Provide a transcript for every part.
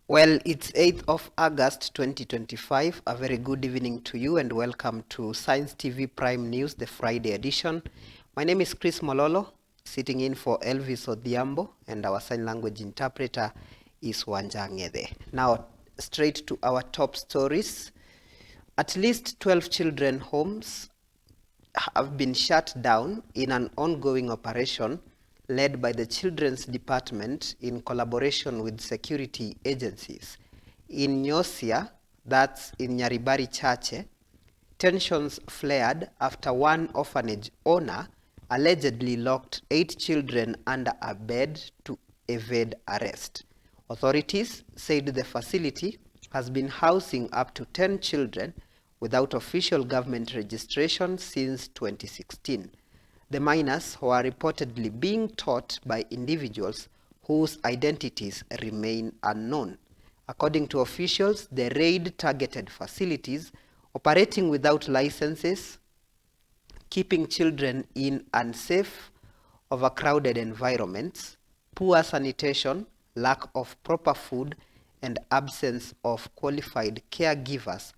Well, it's 8th of August 2025. A very good evening to you and welcome to Science TV Prime News, the Friday edition. My name is Chris Mololo, sitting in for Elvis Odhiambo, and our sign language interpreter is Wanjangede. Now, straight to our top stories. At least 12 children homes have been shut down in an ongoing operation led by the Children's Department in collaboration with security agencies. In Nyosia, that's in Nyaribari Chache, tensions flared after one orphanage owner allegedly locked 8 children under a bed to evade arrest. Authorities said the facility has been housing up to 10 children without official government registration since 2016. The minors were reportedly being taught by individuals whose identities remain unknown. According to officials, the raid targeted facilities operating without licenses, keeping children in unsafe, overcrowded environments, poor sanitation, lack of proper food, and absence of qualified caregivers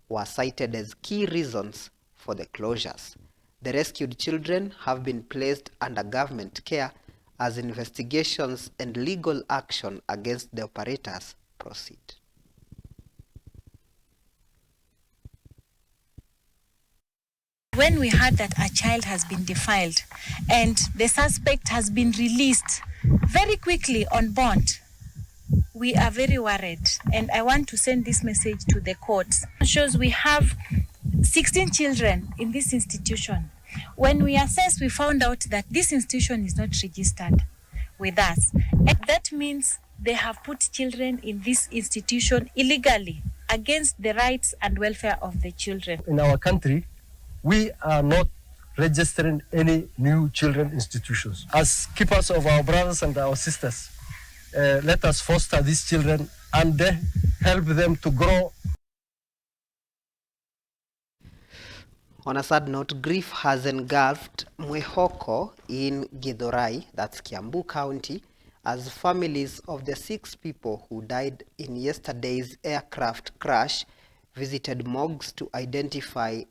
were cited as key reasons for the closures. The rescued children have been placed under government care as investigations and legal action against the operators proceed. When we heard that a child has been defiled and the suspect has been released very quickly on bond, we are very worried, and I want to send this message to the courts. It shows we have 16 children in this institution. When we assessed, we found out that this institution is not registered with us. And that means they have put children in this institution illegally against the rights and welfare of the children. In our country, we are not registering any new children institutions. As keepers of our brothers and our sisters, let us foster these children and help them to grow. On a sad note, grief has engulfed Mwehoko in Githurai, that's Kiambu County, as families of the 6 people who died in yesterday's aircraft crash visited morgues to identify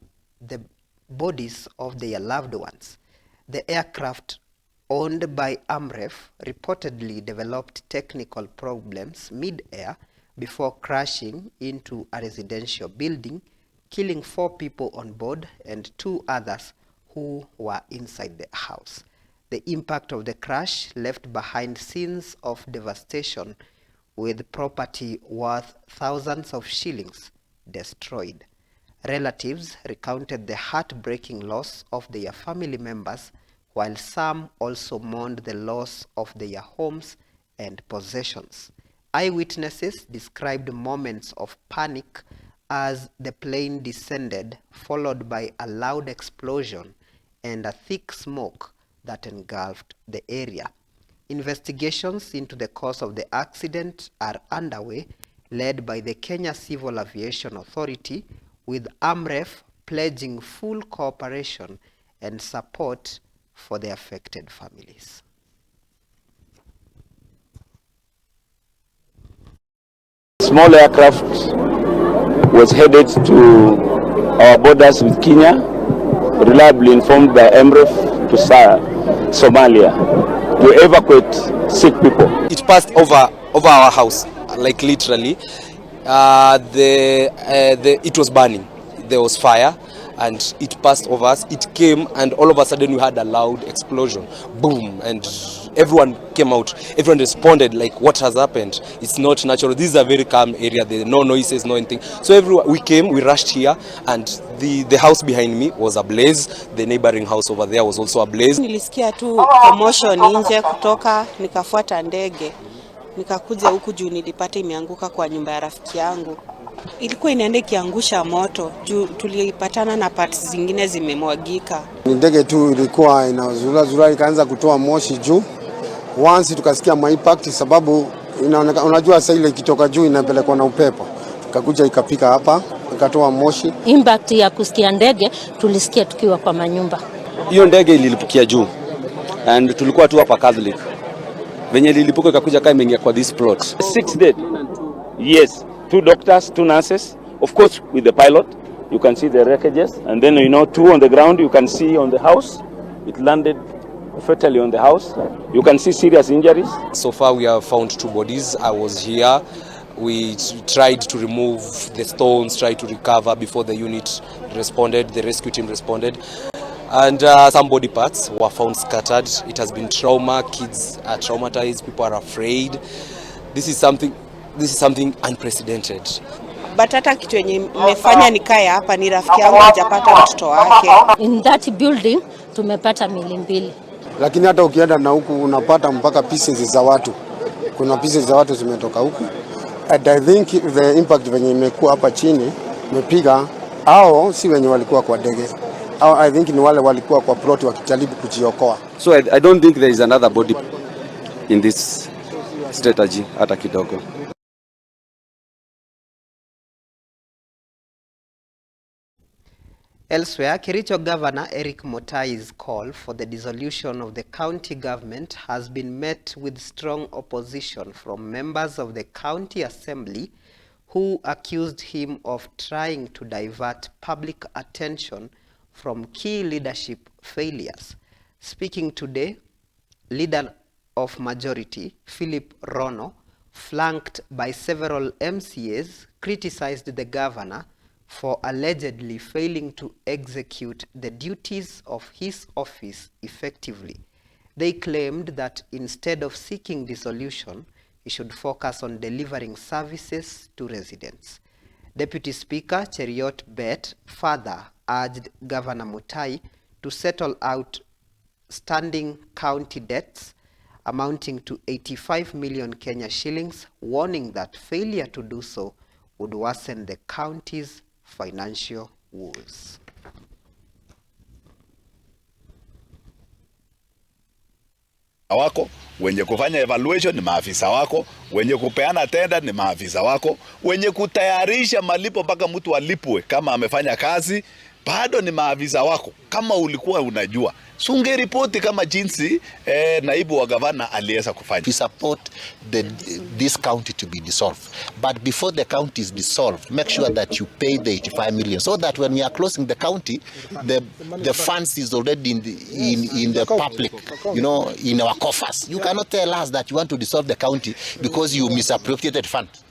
the bodies of their loved ones. The aircraft, owned by Amref, reportedly developed technical problems mid-air before crashing into a residential building, killing 4 people on board and 2 others who were inside the house. The impact of the crash left behind scenes of devastation, with property worth thousands of shillings destroyed. Relatives recounted the heartbreaking loss of their family members, while some also mourned the loss of their homes and possessions. Eyewitnesses described moments of panic as the plane descended, followed by a loud explosion and a thick smoke that engulfed the area. Investigations into the cause of the accident are underway, led by the Kenya Civil Aviation Authority, with Amref pledging full cooperation and support for the affected families. Small aircraft was headed to our borders with Kenya, reliably informed by Amref to Somalia, to evacuate sick people. It passed over our house, like literally. It was burning. There was fire, and it passed over us. It came, and all of a sudden we had a loud explosion, boom, and everyone came out. Everyone responded like, what has happened? It's not natural. This is a very calm area. There are no noises, no anything. So we came, we rushed here, and the house behind me was ablaze. The neighboring house over there was also ablaze. Nilisikia tu commotion nje kutoka, nikafuata ndege. Nikakuja huku juu nilipata imeanguka kwa nyumba ya rafiki yangu. Ilikuwa inaenda kiangusha moto juu tulipatana na parts zingine zimemwagika. Ndege tu ilikuwa inazura ikaanza kutoa moshi juu. Once tukasikia impact, sababu unajua sasa ile kitoka juu inapelekwa na upepo. Ikakuja ikapika hapa, ikatoa moshi. Impact ya kusikia ndege tulisikia tukiwa kwa manyumba. Hiyo ndege ililipukia juu, and tulikuwa tu hapa Catholic. Venye lilipuka ikakuja kama imeingia kwa this plot. 6 dead Yes, 2 doctors, 2 nurses. Of course, with the pilot, you can see the wreckages. And then, 2 on the ground, you can see on the house. It landed fatally on the house. You can see serious injuries. So far, we have found 2 bodies. I was here. We tried to remove the stones, tried to recover before the unit responded, the rescue team responded. And some body parts were found scattered. It has been trauma. Kids are traumatized. People are afraid. This is something unprecedented. But hata kitu yenye imefanya nikae hapa ni rafiki yangu hajapata mtoto wake. In that building tumepata mili 2. Lakini hata ukienda na huku unapata mpaka pieces za watu. Kuna pieces za watu zimetoka huku. And I think the impact venye imekuwa hapa chini imepiga hao si wenye walikuwa kwa ndege. I think ni wale walikuwa kwa plot wakijaribu kujiokoa. So I don't think there is another body in this strategy hata kidogo. Elsewhere, Kericho Governor Eric Motai's call for the dissolution of the county government has been met with strong opposition from members of the county assembly who accused him of trying to divert public attention from key leadership failures. Speaking today, Leader of Majority Philip Rono, flanked by several MCAs, criticized the governor for allegedly failing to execute the duties of his office effectively. They claimed that instead of seeking dissolution, he should focus on delivering services to residents. Deputy Speaker Cheriot Bet further urged Governor Mutai to settle out standing county debts amounting to 85 million Kenya shillings, warning that failure to do so would worsen the county's financial woes. Wako wenye kufanya evaluation ni maafisa wako, wenye kupeana tenda ni maafisa wako, wenye kutayarisha malipo mpaka mtu alipwe kama amefanya kazi bado ni maafisa wako. Kama ulikuwa unajua sunge ripoti kama jinsi naibu wa gavana aliweza kufanya. We support this county to be dissolved, but before the county is dissolved, make sure that you pay the 85 million so that when we are closing the county, the funds is already in the public, in our coffers. You cannot tell us that you want to dissolve the county because you misappropriated funds.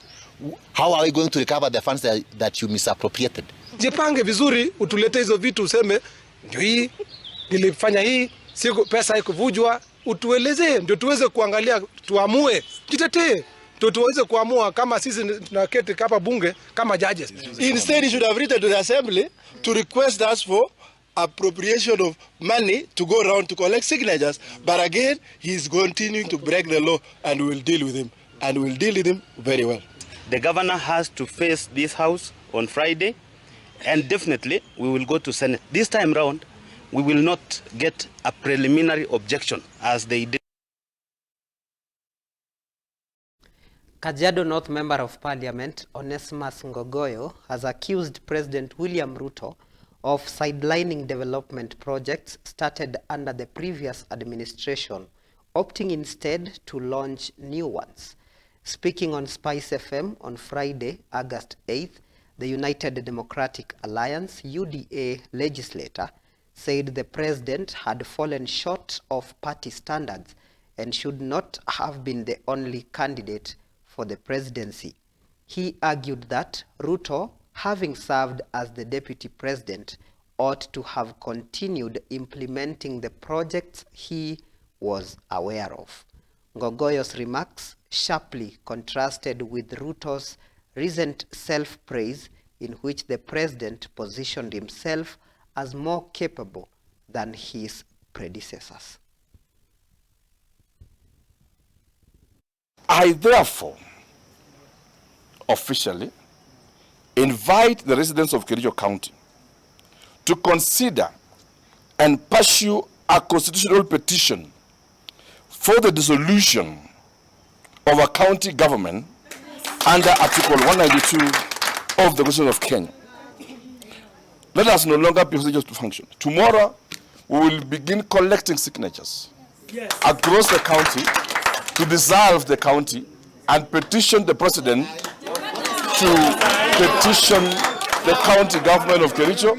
How are we going to recover the funds that you misappropriated? Jipange vizuri, utulete hizo vitu, useme ndio hii nilifanya hii, siku pesa haikuvujwa, utueleze ndio tuweze kuangalia, tuamue, jitetee ndio tuweze kuamua kama sisi tunaketi hapa bunge kama judges. Instead he should have written to the assembly to request us for appropriation of money to go around to collect signatures, but again he is continuing to break the law, and we will deal with him, and we will deal with him very well. The governor has to face this house on Friday, and definitely we will go to Senate. This time round, we will not get a preliminary objection as they did. Kajiado North Member of Parliament Onesimus Ngogoyo has accused President William Ruto of sidelining development projects started under the previous administration, opting instead to launch new ones. Speaking on Spice FM on Friday, August 8th, the United Democratic Alliance UDA legislator said the president had fallen short of party standards and should not have been the only candidate for the presidency. He argued that Ruto, having served as the deputy president, ought to have continued implementing the projects he was aware of. Ngogoyo's remarks sharply contrasted with Ruto's recent self-praise, in which the president positioned himself as more capable than his predecessors. I therefore officially invite the residents of Kericho County to consider and pursue a constitutional petition for the dissolution of a county government under Article 192 of the Constitution of Kenya. Let us no longer be just to function. Tomorrow, we will begin collecting signatures across the county to dissolve the county and petition the president to petition the county government of Kericho,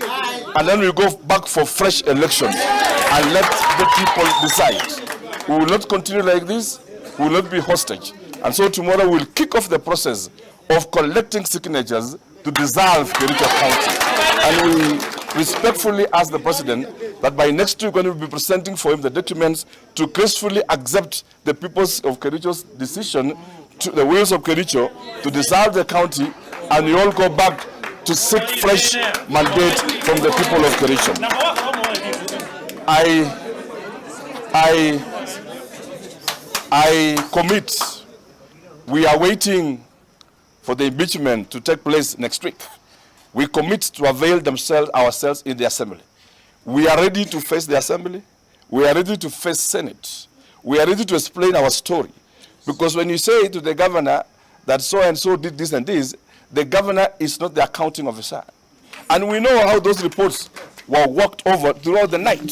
and then we go back for fresh elections and let the people decide. We will not continue like this. We will not be hostage. And so tomorrow we'll kick off the process of collecting signatures to dissolve Kericho County. And we respectfully ask the President that by next week when we will be presenting for him the documents to gracefully accept the people's of Kericho's decision, to the wills of Kericho, to dissolve the county, and we all go back to seek fresh mandate from the people of Kericho. I commit. We are waiting for the impeachment to take place next week. We commit to avail ourselves in the assembly. We are ready to face the assembly. We are ready to face Senate. We are ready to explain our story. Because when you say to the governor that so and so did this and this, the governor is not the accounting officer. And we know how those reports were worked over throughout the night,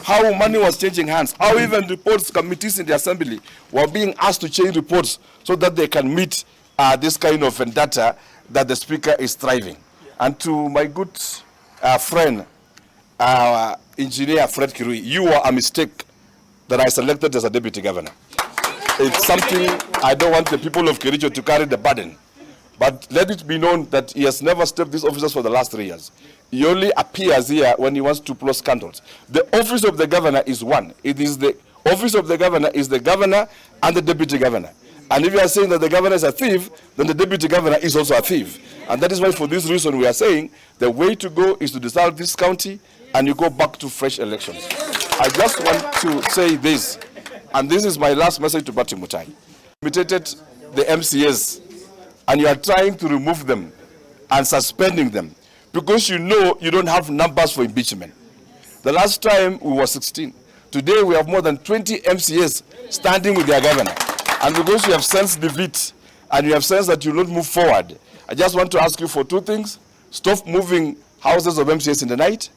how money was changing hands, how even reports committees in the assembly were being asked to change reports so that they can meet this kind of vendetta that the speaker is striving. And to my good friend, engineer Fred Kirui, you were a mistake that I selected as a deputy governor. It's something I don't want the people of Kericho to carry the burden. But let it be known that he has never stepped these offices for the last 3 years. He only appears here when he wants to pull scandals. The office of the governor is one. It is the office of the governor is the governor and the deputy governor. And if you are saying that the governor is a thief, then the deputy governor is also a thief. And that is why for this reason we are saying the way to go is to dissolve this county and you go back to fresh elections. I just want to say this, and this is my last message to Bati Mutai. Imitated the MCAs, and you are trying to remove them and suspending them because you know you don't have numbers for impeachment. The last time we were 16. Today we have more than 20 MCAs standing with their governor. And because you have sensed defeat and you have sensed that you will not move forward, I just want to ask you for two things. Stop moving houses of MCAs in the night.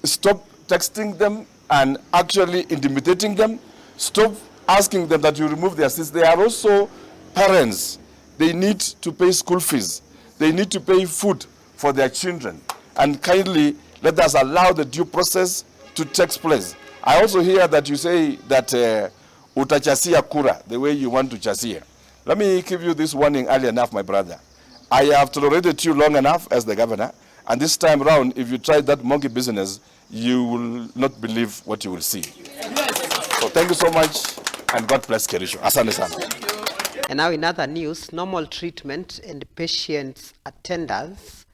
Stop texting them and actually intimidating them. Stop asking them that you remove their seats. They are also parents. They need to pay school fees. They need to pay food for their children. And kindly let us allow the due process to take place. I also hear that you say that utachasia kura, the way you want to chasia. Let me give you this warning early enough, my brother. I have tolerated you long enough as the governor, and this time around, if you try that monkey business, you will not believe what you will see. So thank you so much, and God bless Kericho. Asante sana. And now in other news, normal treatment and patients' attendance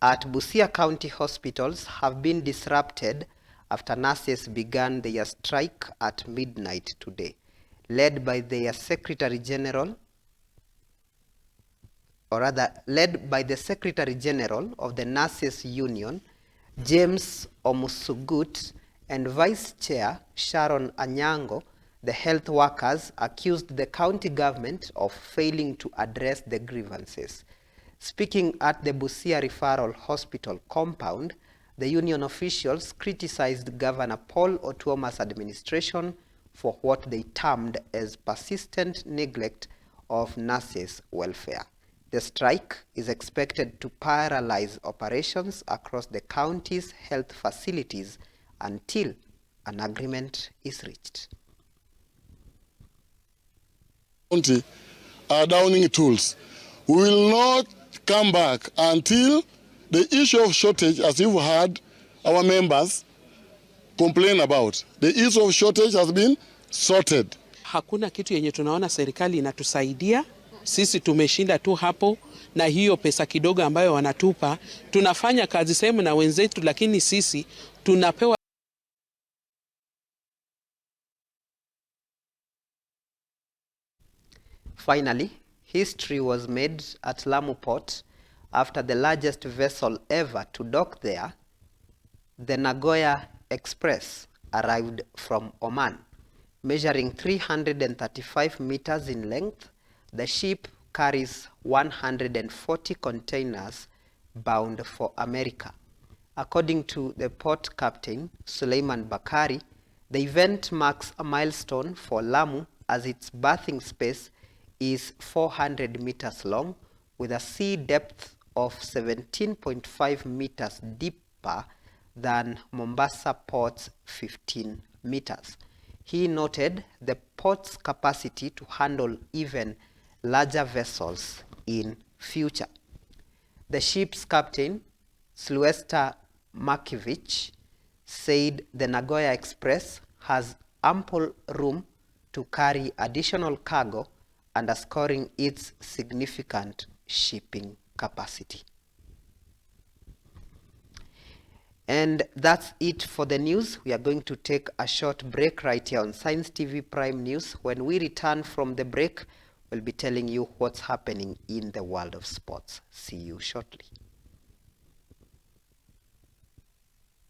at Busia County hospitals have been disrupted after nurses began their strike at midnight today, led by their Secretary General, or rather led by the Secretary General of the Nurses Union, James Omusugut, and Vice Chair Sharon Anyango. The health workers accused the county government of failing to address the grievances. Speaking at the Busia Referral Hospital compound, the union officials criticized Governor Paul Otuoma's administration for what they termed as persistent neglect of nurses' welfare. The strike is expected to paralyze operations across the county's health facilities until an agreement is reached. County are downing tools. We will not come back until the issue of shortage, as you've heard our members complain about, the issue of shortage has been sorted. Hakuna kitu yenye tunaona serikali inatusaidia. Sisi tumeshinda tu hapo na hiyo pesa kidogo ambayo wanatupa. Tunafanya kazi sehemu na wenzetu, lakini sisi tunapewa. Finally, history was made at Lamu Port after the largest vessel ever to dock there, the Nagoya Express, arrived from Oman. Measuring 335 meters in length, the ship carries 140 containers bound for America. According to the port captain, Suleiman Bakari, the event marks a milestone for Lamu as its berthing space is 400 meters long with a sea depth of 17.5 meters deeper than Mombasa Port's 15 meters. He noted the port's capacity to handle even larger vessels in future. The ship's captain, Sylvester Markiewicz, said the Nagoya Express has ample room to carry additional cargo, underscoring its significant shipping capacity. And that's it for the news. We are going to take a short break right here on Science TV Prime News. When we return from the break, we'll be telling you what's happening in the world of sports. See you shortly.